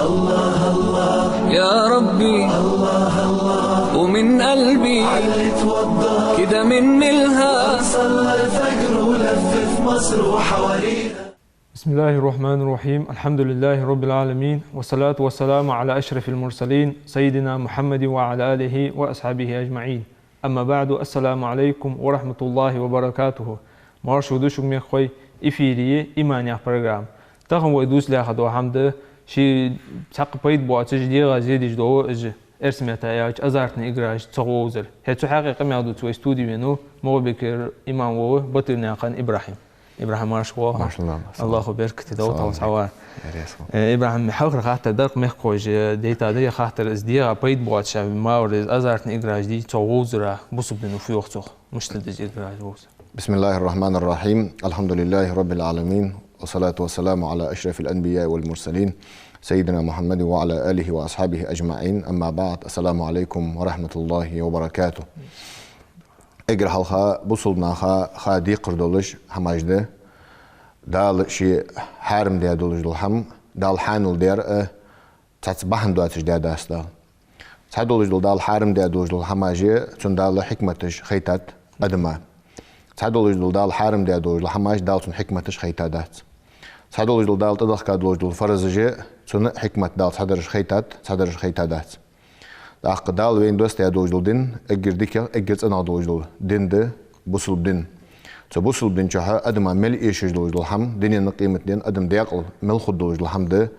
الله الله يا ربي الله الله ومن قلبي علي توضى كده مني الها صلى الفجر ولف في مصر وحواليها. بسم الله الرحمن الرحيم. الحمد لله رب العالمين، والصلاة والسلام على أشرف المرسلين سيدنا محمد وعلى آله وأصحابه أجمعين. أما بعد، السلام عليكم ورحمة الله وبركاته. مرشودو شكمي خوي إفيري إيمانيا برنامج تاخم ويدوس لها خدو حمد شي تاق بيت بواتش دي غازي دو اج ارسمتا ياج ازارتني اجراج تغوزر هتو حقيقه ميادو تو استوديو منو مو بكر امام و بطلنا قن ابراهيم مارشوا ما شاء الله الله يبارك تدو توسعوا ابراهيم حاول خاطر درق مخوج ديتا دي خاطر ازديا بيت بواتش ماور ازارتني اجراج دي تغوزر بوسب دنو في وقته مشتل دي اجراج. بسم الله الرحمن الرحيم. الحمد لله رب العالمين، والصلاة والسلام على أشرف الأنبياء والمرسلين سيدنا محمد وعلى آله وأصحابه أجمعين. أما بعد، السلام عليكم ورحمة الله وبركاته. إجر حلقة بوصلنا خا دي قردولش حماجده دال شي حارم دي دولش دولحم دال حانول دير تتصبحن دواتش دي داس دال تدولش دال حارم دي دولش دول حماجي تون دال حكمتش خيتات أدما تدولش دال حارم دي دولش دول حماج دال تون حكمتش خيتادات تدولش دال تدخ كادولش دول فرزجي تون حكمت دال تدرج خيتادات داق دال وين دوست دي دولش دول دين إجر ديكا إجر تنا دولش دول دين ده بوصل دين تبوصل دين شها أدم مل إيش دولش دول حم دين نقيمة دين أدم دياقل مل خد دولش دول حم ده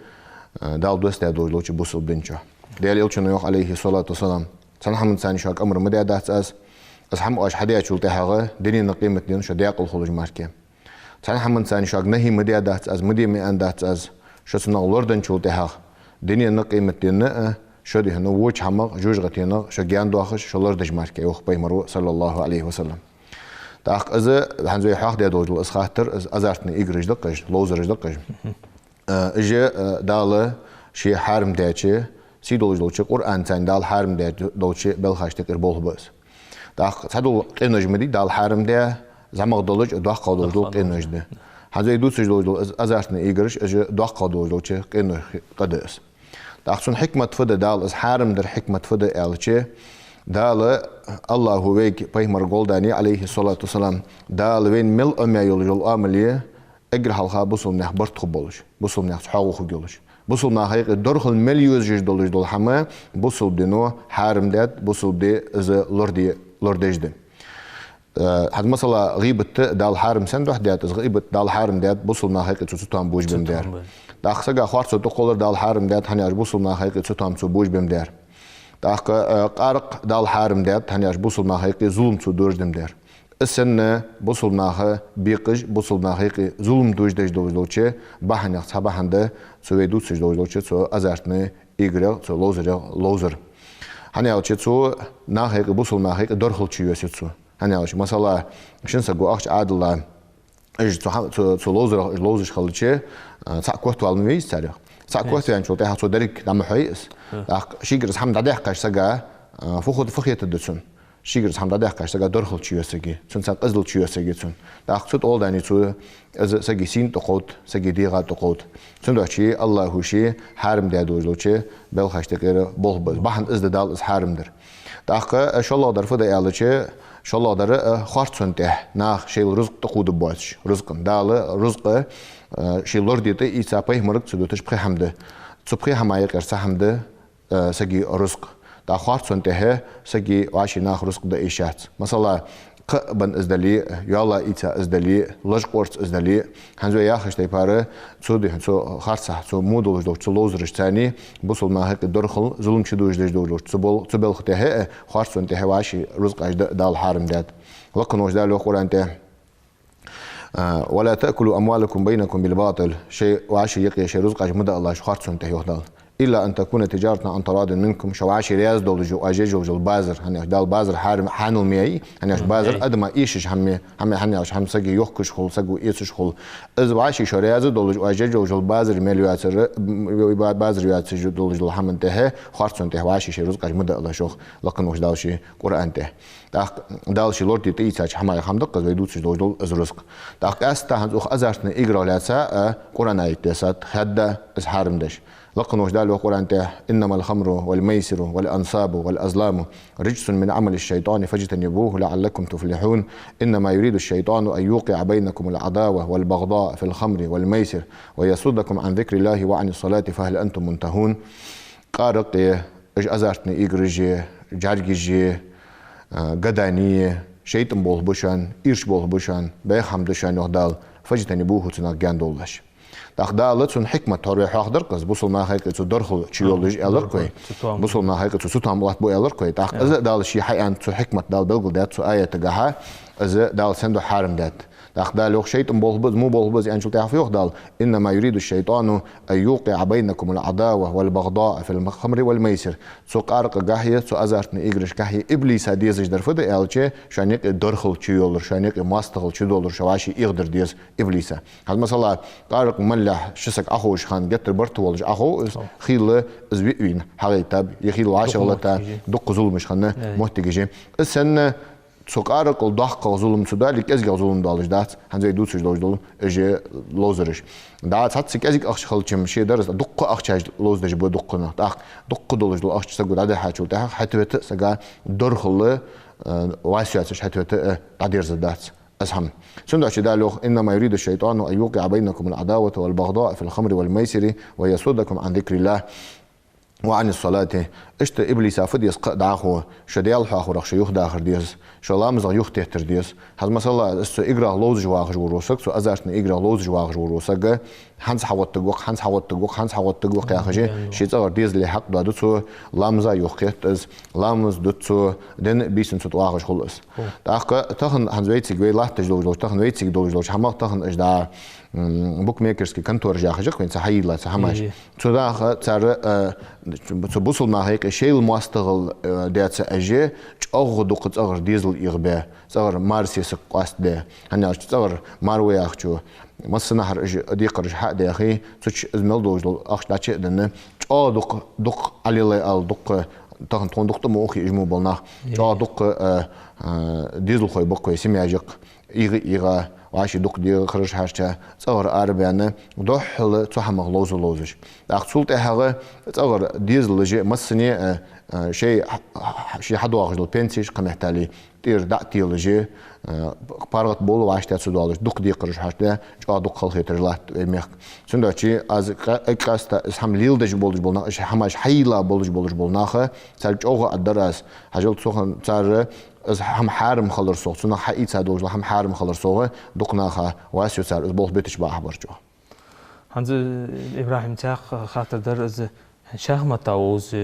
دال دوست دي دولش دول بوصل دين شها ديال يلشون يوق عليه الصلاة والسلام سنحم إنسان شاك أمر مدى دات أس حم أش حديا شو تحقه دين نقيمة دين شو دياقل خلوج ماركه سنحم إنسان شاك نهي مدى دات أس مدى مئن دات أس شو سنا لوردن شو تحقه دين نقيمة دين شو ده هنو وجه حمق جوج غتينا شو جان دواخش شو لوردج ماركه يوق بيمرو صلى الله عليه وسلم تاق إذا هنزوي حق دي دوج الأسخاتر أزارتني إجرج دقج لوزرج دقج إجا دالة شيء حارم داتشي سي دولج دولشي قرآن تان دال حارم دات دولشي بالخاش تكر بول بس تاق تدول قنوج مدي دال حارم دا زعما دولج دوخ قدول دول قنوج ده هنزوي دوسج دولج أزارتني إجرج إجا دوخ قدول دولشي قنوج قدس تاق سون حكمة فدا دال إز حارم در حكمة فدا ألشي دال الله هويك بيمر قولداني عليه الصلاة والسلام دال وين مل أمي يولج الأملية اجر حلقة بوصل نح برت خبولش بوصل نح حاول خجولش بوصل نحيق درخل مليون جيش دولش دول حما بوصل دينو حارم دات بوصل دي إز لورديج دين حد مثلا غيبة دال حارم سند واحد دات إز غيبة دال حارم دات بوصل نحيق تسوتام بوج بمدار داخسجا خوارت سوتقولر دال حارم دات هنياش بوصل نحيق تسوتام بوج بمدار داخ قارق دال حارم دات هنياش بوصل نحيق ظلم تدورج دمدار السنة بوصل ناخه بيقج بوصل ناخه ظلم دوج دولشة بحنيق صباحنده سوي دوسج دولشة سو أزارتني إجرا سو لوزر هنيالش سو ناخه بوصل ناخه درخل تشيوس سو هنيالش مثلا شن سقو أخش عادلا إج سو لوزر خلتشة ساقوت والميز تاريخ ساقوت يعني شو تها سو درك لما حيس شيجرس حمد عديح كاش سجا فخود فخيت الدسون شيجرس حمد عديح كاش سجا درخل تشيوسجي سن سان قزل تشيوسجي سن داخل أول داني سو از سجي سين تقود سجي ديغا تقود سن دوشي الله هو شيء حارم دادوج لوشي بل خاشتكير بول بس بحن از دال از حارم در داخل شاء الله در فدا يالشي شاء الله در خارت سنته ناخ شيء رزق تقود بواش رزق دال رزق شيء لورديته إيسابه مرق سدوتش بخي حمده تبخي حماية كرسا حمده سجي رزق دا خارت سنته سجي واشي ناخ رزق دا إيشات مثلا قبن إزدلي يلا إيتا إزدلي لجقورت إزدلي هنزو ياخش تيباره تسودي هنزو خارسة تسو مودولج دوش تلوزرش تاني بوصل ما هيك درخل ظلم شدوش دش دولوش تبل ختيه خارت سنته واشي رزق أجد دال حارم داد لكن وش دالو قرآن ته ولا تأكلوا أموالكم بينكم بالباطل شيء وعشي يقي شيء رزق أجد مدى الله شخارت سنته يهدال إلا أن تكون تجارة عن تراض منكم شو عاشي رياض دولجو أجيجو البازر هني دال بازر حارم حانو مياي هني بازر أدم إيشش هم هني هم سجي يحكش خل سجو إيشش خل إذا عاشي شو رياض دولجو أجيجو البازر مليواتر بازر يواتر دولجو الحم انتهى خارج انتهى وعاشي شيء رزق مدة الله شوخ لكن وش دالشي قرآن ته دالشي لورد تيجي حماي خمدق ويدوتش دولجو الرزق داك أستا هنزوخ أزارتنا إجرا لاتسا قرآن آيات تسات خدا إز حارم دش لقنوش دال القرآن تاه إنما الخمر والميسر والأنصاب والأزلام رجس من عمل الشيطان فاجتنبوه لعلكم تفلحون إنما يريد الشيطان أن يوقع بينكم العداوة والبغضاء في الخمر والميسر ويصدكم عن ذكر الله وعن الصلاة فهل أنتم منتهون. قارق إج أزارتني إيجرجي جارجي قدانية شيطان بول بوشان إيرش بول بوشان بيخم دوشان يهدال فاجتنبوه تنقيان دولش. تاخدالت سون حكمة توري حاضر كز بوصل ما هيك تدرخل تشيولوج ألر كوي بوصل ما هيك تسوتام الله بو ألر كوي تاخ إذا دال شيء حي أن سو حكمة دال بلغل دات سو آية تجاها إذا دال سندو حارم دات تاخدال يوخ شيطان بولبز مو بولبز يعني شو تعرف يوخدال إنما يريد الشيطان أن يوقع بينكم العداوة والبغضاء في الخمر والميسر سو قارق جاهية سو أزارتني إجرش جاهية إبليس هديز جدر فده ألشة شانيك درخل تشيولر شانيك ماستغل تشيولر شواشي يقدر ديز إبليسه هذا مثلا قارق ملح شسك أخوش خان جتر برتولج أخو خيل زبيين حقيقة يخيل عاشر ولا تا دق ظلمش خانه محتاجين السنة سوقارق الضحك ظلم سودالك أزج ظلم دالج دات هنزي دوتش دالج دال إجي لوزرش دات هاتسك أزج أخش خلتشم شيء درس دق أخش لوز دج بدقنا تأخ دق دالج دال أخش سجود هذا حاجة وتأخ حتى سجا درخل واسياتش حتى تعدير زدات أسهم سندع شدالوخ إنما يريد الشيطان أن يوقع بينكم العداوة والبغضاء في الخمر والميسر ويصدكم عن ذكر الله وعن الصلاة اشت إبليس فديس قدعه شديال حاخو رخش يخ داخر ديس شلام زغ يخ تهتر ديس هذا مثلا است إجرا لوز جواغ جوروسك سو أزارتن إجرا لوز جواغ جوروسك هنس حوت تجوق هنس حوت تجوق هنس حوت تجوق يا خجي شيء صار ديز اللي حق دادو سو لامزا يخيت از لامز دوت سو دن بيسن سو تواغش خلص تأخ تهن هنزويت سجوي لا تجدول تهن ويت سجدول حماق تهن إجدا بوك ميكرز كي كنتور جاخجك وين صحيح لا صحماش سو دا صار سو بوصل ما هيك شيء الماستغل ديت أجي أغ دقت أغر ديزل إغباء صار مارسي سقاست ده هني صار ماروي أخشوا مثلا هر ديقر حق ده أخي سوتش إزميل دوج أخش داشة دنه دق علي الله دق تهن تون دق تموخي إجمو بالنا دق ديزل خوي بقى يسمي أجق إيغا وعاش دق دي خرج حاجة صار أربعنا ودحل تحمل لوزش أقصد هذا صار ديزل جي مثلا شيء حد واخد البنسيش كمحتالي تير دعتي لجي بارغت بول وعاش تسودالش دق دي قرش حاجة جا دق خل خيتر لات ميخ سندوتشي از اكاست اسهم ليلدج بولج بولنا اش حماش حيلا بولج بولناخه سالج اوغا الدراس حاجل سوخن صار از هم حارم خلر سوق سنا حقيقة سادوج هم حارم خلر سوق دقناخه واسيو صار از بول بيتش باحبرجو هنز إبراهيم تاخ خاطر در از شهمة تاوز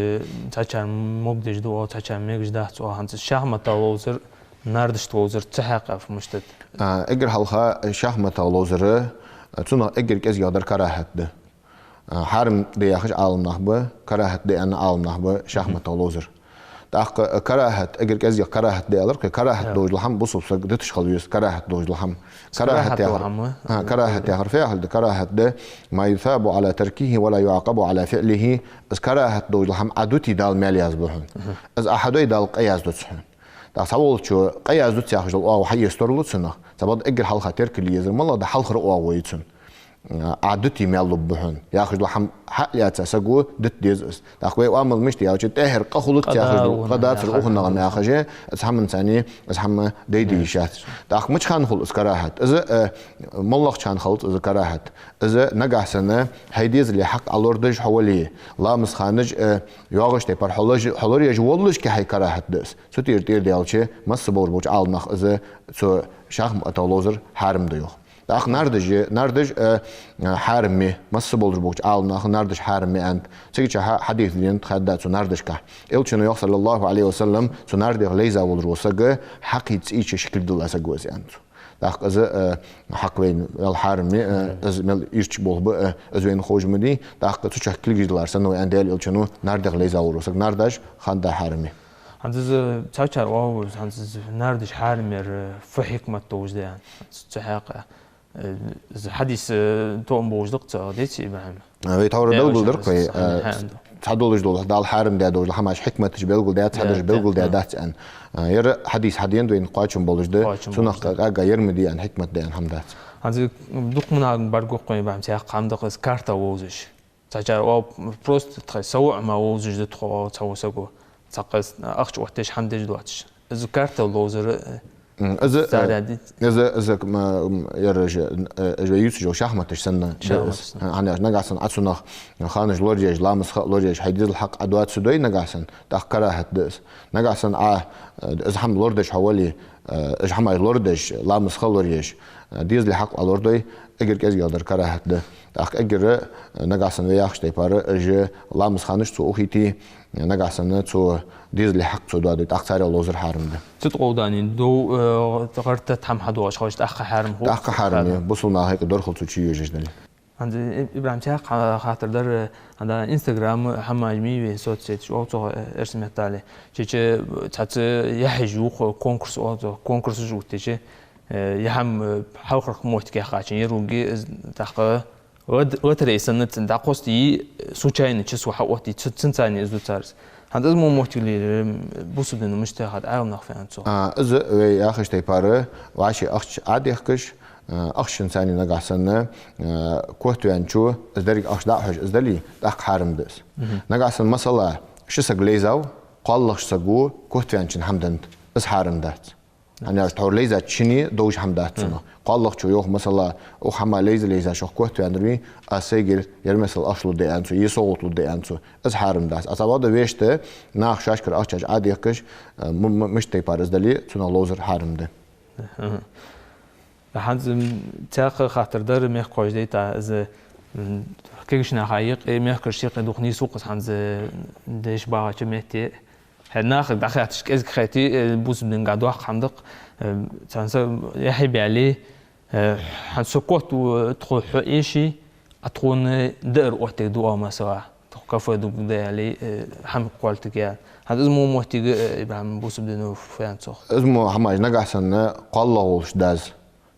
تاچان مبدج دو تاچان ميجش ده تو هنز شهمة تاوزر نردش توزر تحقق في مشتت اجر حلقة شهمة تاوزر تنا اجر كز يقدر كراهت ده حارم دي اخش عالم نحبه كراهت دي انا عالم نحبه شهمة تاوزر تاخ كراهت اجر كز كراهت دي الر كراهت دوج لحم بصو دتش خليوس كراهت دوج لحم كراهت يا فعل ده كراهت ده ما يثاب على تركه ولا يعاقب على فعله بس كراهت دوج لحم عدوتي دال مال يزبحون از احدوي دال قياس دوتسحون دا سوال شو قياس دوت ياخذ او حي يسترلوتسنا سبب اجر حلقه ترك اللي يزر والله ده حلقه او ويتسن عدتي مالو بهن ياخذ لحم حق يا تسقو دت ديز تاخوي وامل مشت يا تهر قخلت ياخذ قدات الاخنا ما ياخذ اسحم ثاني اسحم ديدي شات تاخ مش خان خلص كراهت اذا ملخ كان خلط اذا كراهت اذا نجح سنه هيديز اللي حق الوردج حواليه لا مسخانج ياغش تبر حلور يجولش كهي كراهت دس ستير تير ديالشي مس بور بوج علنخ اذا سو شاخم اتولوزر حارم ديو داخ نردج حارمي مس بولر بوج علنخ نردج حارمي انت سيجي حديث دين تخدات سو نردج كه الشنو يوصل صلى الله عليه وسلم سو نردج ليزا ولروسغ حقيت ايش شكل دل اسغوز انت داخ از حق وين الحارمي از مل ايش بول از وين خوج مدي داخ تو شكل جدلار سنو اندل الشنو نردج ليزا ولروسغ نردج خندا حارمي هنز تاچار واو هنز نردج حارمير في حكمة توجد يعني تحقق حديث توم بوجدق ديتي ابراهيم بيتور بلغل دركوي تحدولج دول دال حارم ده دول حماش حكمة بلغل ده تحدج بلغل ده دات ان ير حديث حدين دوين قاچون بولج ده سنق اگا يرمدي ان حكمة ده ان حمدات هنز دوق من برغو قوي بام تاق حمدق كارتا ووزش تجار просто تخسوا ما وجد تخو تسوسقو تقص أخش وقتش حمد جدواتش ذكرت اللوزر إذا ما يرج جويوس جو شحمتش سنة أنا نجاسن أتصنع خانج لورجيج لامس لورجيج حيدز الحق أدوات سدوي نجاسن تأخره هتدس نجاسن إذا حم لوردش حوالي إذا حم لوردش لامس لورجيج ديز الحق لوردوي أجر كذي يقدر كره هتده تأخ أجر نجاسن وياخش تيبارة إرج لامس خانش تو أخيتي نجاسن تو ديز اللي حق سوداء دي تأخر اللوزر حارم ده. تتقوداني دو تغرت تهم حدواش خواش تأخر حارم هو. تأخر حارم بوصلنا هيك دور خلصوا شيء جدًا. عند إبراهيم شاق خاطر در عند إنستغرام هم أجمي بصوت سيت شو أوتو إرسم تالي. شيء تحت يحجو كونكورس أوتو كونكورس جو تيجي يهم حوخر موت كي خاشين يروجي تأخر وترى سنة دقوستي سوتشين تشسو حوتي تنتاني إزوتارس. هذا مو موتيلي بوسو دينو مشتاق عام نخفي عنصو. إذا وياخش تيبارة وعشي أخش عادي أخش أخش إنساني نجح سنة كوهتو ينشو إزدريك أخش داحج إزدلي داق حارم دس. نجح سن مثلا شو سجليزاو قالش سجو كوهتو ينشن حمدند بس حارم دات. أنا أشتغل ليزا تشيني دوج حمدات سنة. قالش شو يوخ مثلا أو حما ليزا شو كوهتو يندري أسيجل يرمس الأصل دي أنسو يسوق دي أنسو إز حارم دات. أصابه ويشته ناخ شاشكر أخش عادي أخش مش تيبار إزدلي سنة لوزر حارم ده. هنز تاخ خاطر در ميخ قاش ديتا از كيش نحقيق ميخ كرشيق دوخني سوق هنز ديش باغا مهتي هناخد دخلتش كز خيتي بوز من قدوه خندق تنس يحب عليه هنسقط وتخو حقيشي اتخون دير وقت دوا مسوا تخكفو دو بدي عليه هم قالت كيا هذا اسمه موتي ابراهيم بوز بدنو فانسو اسمه حماج نجحسن قالوش داز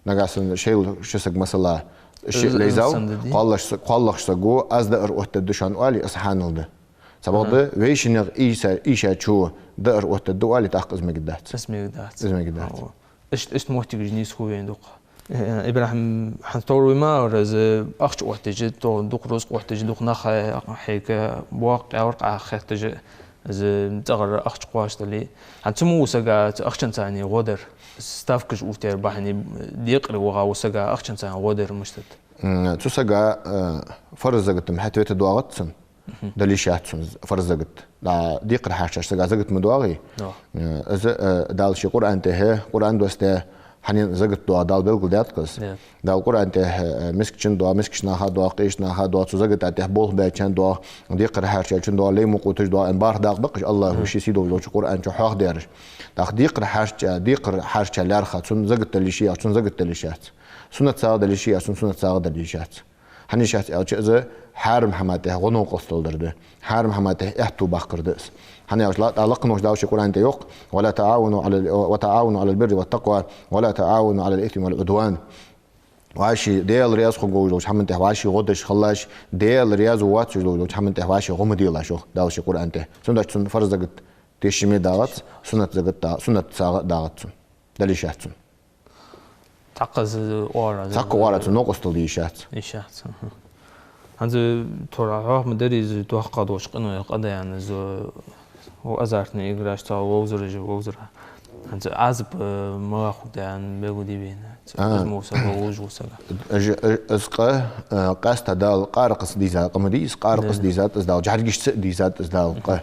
نجاسن شيء شسق مثلا الشيء ليزاو قالش سجو از دقر وقت الدشان قالي اصحان ده سبب ويش نغ إيشا شو دقر وقت الدوالي تأخذ اسمه جدات اسمه جدات إيش موتي جنيس خوين دوق إبراهيم حنطور ما رز أخش وقت جد دوق رز وقت جد دوق نخ حيك بواقع ورقة خيط جد از تغر أخش قواش تلي هنتمو وسجا أخشن ثاني غدر ستافكش وتر بحني ديقر وغا وسجا أخشن ثاني غدر مشتت تسجا فرزقت محتويت دواغتسن دليشاتسن فرزقت لا ديقر حاشة سجا زقت مدواغي از دال شي قرآن ته قرآن دوسته حنين زقت دوا دال بلغ داتقس دال قرآن ته مسكشن دوا مسكشنا ها دوا قيشنا ها دوا زقت ته بول بيتشن دوا ديقر حاشة شن دوا لي مقوتش دوا انبار داق بقش الله وشي سيدو لو قرآن شو حاق ديرش داق ديقر حاشة لارخا سن زقت دليشيا سن زقت دليشات سنة ساغ دليشيا سنة ساغ دليشات حنيشات او چه حارم حماته غنو قستلدرده حارم حماته احتو باقردس حنياش لا تعلقنوش داوش قرآن تيوق ولا تعاونوا على البر والتقوى ولا تعاونوا على الاثم والعدوان وعاشي ديال رياض خو حمنته وعاشي غدش خلاش ديال رياض واتش لو حمنته وعاشي غمديلا شو داوش قرآن ته سندش سن فرزقت تشمي داغت سنة زقت سنة ساغ داغت دليشات تقز ورا تقوارا نوقستل ديشات إيشات هذا ترى مدري توقع دوش قنوة قضاء يعني زو وأزارتني إجراش تا ووزر هذا عزب ما أخذ يعني بيجودي بين موسى ووجوسا إسقى قاست دال قارقص ديزات قمديس قارقص ديزات إزدال جهرجش ديزات إزدال قه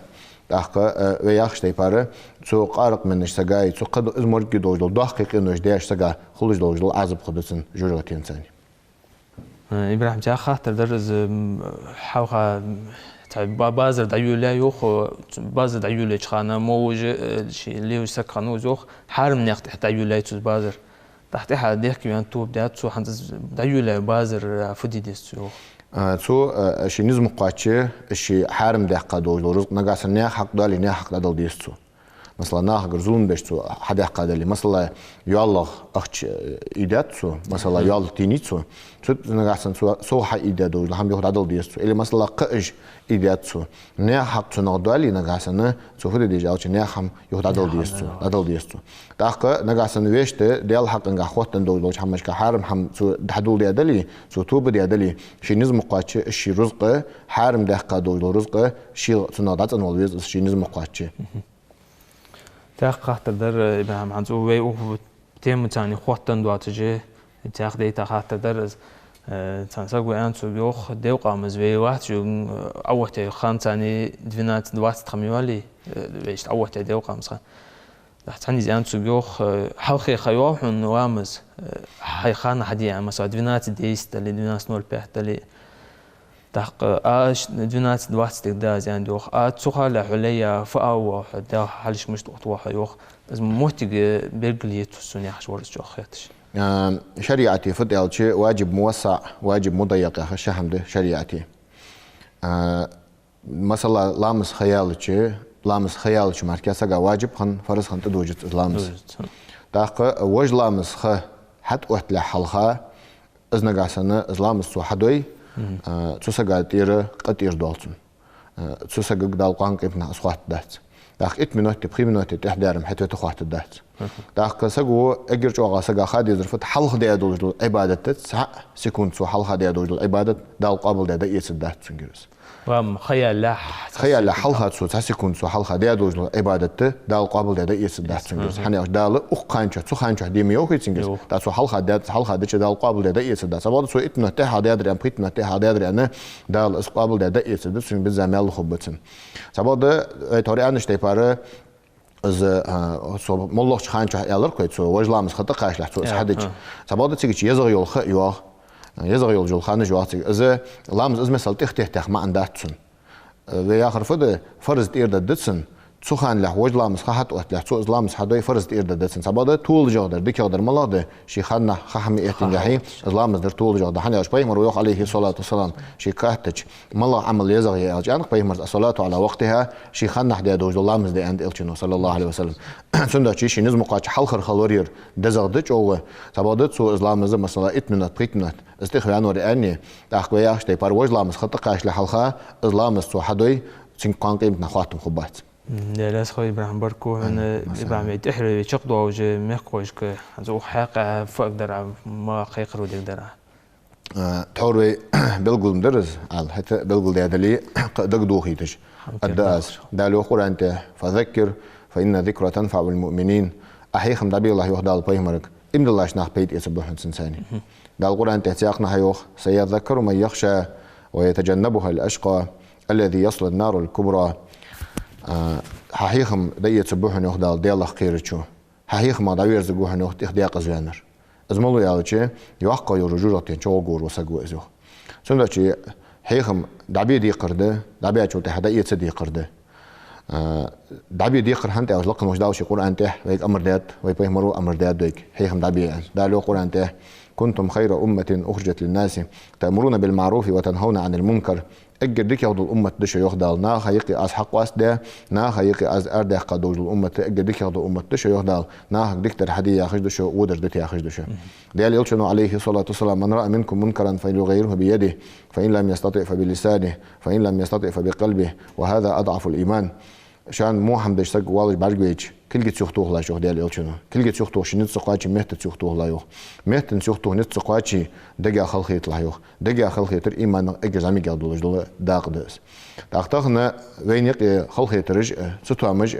أخا وياخش تيبارة سو قارق منش سجاي سو قد إزمرك دوجل دقيق إنه جديش سجا خلص دوجل عزب خدسن جورتين ثاني إبراهيم جا خاطر درز حوخا بازر دعيولا يوخ بازر دعيولا خانة موج شيء اللي هو سكانو زوخ حارم نقط حتى دعيولا يتوز بازر تحت حد ديك يان توب دات سو حنز دعيولا بازر فديدس يوخ سو شيء نزم قاتشة شيء حارم دقة دوجل رزق نقاس النيا حق دالي نيا حق دال ديستو مثلا ناهجر ظلم بيشتو حدا قادلي مثلا يالله أخش إيداتسو مثلا يالله تينيتسو تود نقاسن سو حا إيداتو لهم يهود عدل ديستو إلي مثلا قاج إيداتسو نياحق تنقدوالي نقاسن سو فدي ديجاوش نياحم يهود عدل ديستو تاق نقاسن ويشت ديال حق نقا خوتن دولوش حمش كحارم حم سو دحدول ديادلي سو توب ديادلي شي نزم قاتش شي رزق حارم دحقا دول رزق شي تنقدات انولويز شي نزم قاتش تاق خاطر در ابراهيم عنزو وي او تيم تاني خوتن دواتجي تاق ديتا خاطر در تنساق وانسو بيوخ ديو قامز وي واحد شو اوته خان تاني دفينات دوات خميوالي ويش اوته ديو قامز خان تعني زانسو بيوخ حلقي خيوح ونوامز حي خان حدي يعني مثلا دفينات ديست اللي دفينات نول بيحت اللي تحق اش دفينات دوات استقداز يعني دوخ تسوخا لحليا فاو دا حلش مش توخ يوخ از موتي بيرجلي تسوني حشورس جو خيتش شريعتي فديالشي واجب موسع واجب مضيق يا خش حمد شريعتي مثلا لامس خيالش مركزا واجب خن فرض خن تدوجت لامس داق وج لامس خ حت وقت لحلخا ازنا قاسنا لامس سو حدوي تسوسا تير قطير دولتن تسوسا دال قانق ابن اسخوات دات داق 8 minuten 3 minuten تحدارم حتى تخوات دات داق سغو اجر جوغا سغا خادي زرفت حلخ دي دول عبادت ساعه سكوند سو حلخ دي دول عبادت دال قابل دي يسدات سنجرس وام خيال حلها تسو تسكون سو حلها دي دوج عبادته دال قابل دي يسدات سنجرس حنا دال اخانچ سو خانچ دي ميو كيتسنجرس دا سو حلها دال قابل دي يسدات سبب سو اتنا ته هدا ادري بريتنا ته هدا ادري انا دال اس قابل دي يسدات سن بزامل خبتن سبب توري انش تيباره از سو مولخ خانچ يالر كويت سو وجلامس خطا قاشلح سو حدج سبب تيجي يزغ يول خ يو يزغ يول جول خانج وقت از لامز از مثلا تخ ما عنداتسن ويا خرفد فرض دير ددسن تسخان له وج لامز خحت وقت له تو لامز حدوي فرض دير ددسن سباده طول جودر ديك يقدر ملاده شي خنا خحم احتنجاحي لامز در طول جودر حنا اش بايمر ويخ عليه الصلاه والسلام شي كاتج ملا عمل يزغ يا جانك بايمر الصلاه على وقتها شي خنا حدا دوج لامز دي عند الچنو صلى الله عليه وسلم سنده شي نزم قاچ حلخر خلورير دزغد جو سباده تو لامز مثلا 8 minuten 3 minuten استخوان وراني تاخويا شتي بار وج لامز خط قاش لحلخه لامز تو حدوي سنقان قيمت نخواتم خبات لا خوي ابراهيم بركو انا ابراهيم تحري تشقدو وجه مخوش ك زو حق فقدر ما خيقرو دقدر تحوري بلغل مدرز على حتى بلغل دادلي دقدو خيتش الداس دالو قرانته فذكر فان ذكرى تنفع المؤمنين احيخم دبي الله يهدال بايمرك ابن الله شناح بيت يسبحن سنساني دال قران تهتياقنا هيوخ سيذكر من يخشى ويتجنبها الاشقى الذي يصل النار الكبرى حقيقم دي يتسبحن يهدال دي الله خيرتشو حقيقم ما داوير زغوحن يخ اخدياق زوانر ازملو يالچه يوقع يرجوجتين چوغور وسغو ازو سندچي حقيقم دابي دي قرده دابي چوت حدا يتسدي قرده دابي دي قرهنت او لقن مش داوشي قران ته ويك امر دات وي بيمرو امر دات دوك حقيقم دابي دالو قران ته كنتم خير أمة أخرجت للناس تأمرون بالمعروف وتنهون عن المنكر اجر ديك ياخذ الأمة دش ياخذ نا خيقي أز حق واسده نا خيقي أز أرده قدوج الأمة اجر ديك ياخذ الأمة دش ياخذ نا ديك ترحدي ياخذ دش ودر ديك ياخذ دش ديال يلشنو عليه الصلاة والسلام من رأى منكم منكرا فليغيره بيده فإن لم يستطع فبلسانه فإن لم يستطع فبقلبه وهذا أضعف الإيمان شان مو حمدش سق والله برجويج كل جت سوختوه لا شو ديال يلشنو كل جت سوختوه شنو تسقاچي مهت سوختوه لا يو مهت سوختوه نت سقاچي دغا خلخيت لا يو دغا خلخيتر ايمان اجزامي قالدولج دول داقدس داقتخنا وينيق خلخيترج ستوامج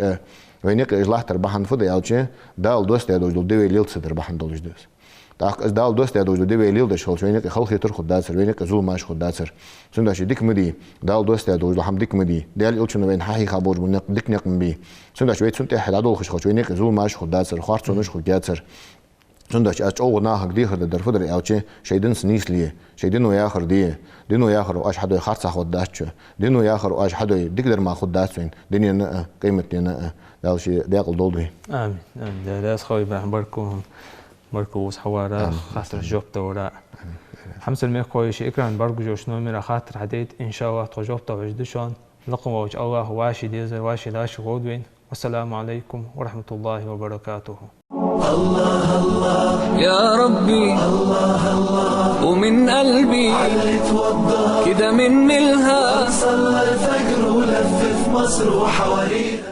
وينيق اجلاحتر بحن فدي يلچي دال دوست يدول دوي ليلتر بحن دولج دس داق از دال دوست يدول دوي ليلدش خلش وينيق خلخيتر خداسر وينيق زول ماش خداسر سنداش ديك مدي دال دوست يدول هم ديك مدي ديال يلچنو وين حقي خبر من ديك نق مبي سنداش ويت سنت حدا دول خش وينيق زول ماش خداسر خارصونش خداسر سنداش اچو نا حق دي خد درفدر يلچي شيدن سنيسلي شيدن وياخر دي دينو ياخر واش حدا خارص خداسچ دينو ياخر واش حدا ديقدر ما خداسين دنيا قيمتنا دالشي داقل دولدي امين امين لا خوي ابراهيم مركوز حوارا خاطر جوب تورا حمس المية كويش إكران برجو جوش نوميرا خاطر حديت إن شاء الله تجوب توجدشون لقم وجه الله واشي ديزر واشي لاش غودوين والسلام عليكم ورحمة الله وبركاته. يا ربي ومن قلبي كده مني الها صلى الفجر ولف في مصر وحواليه.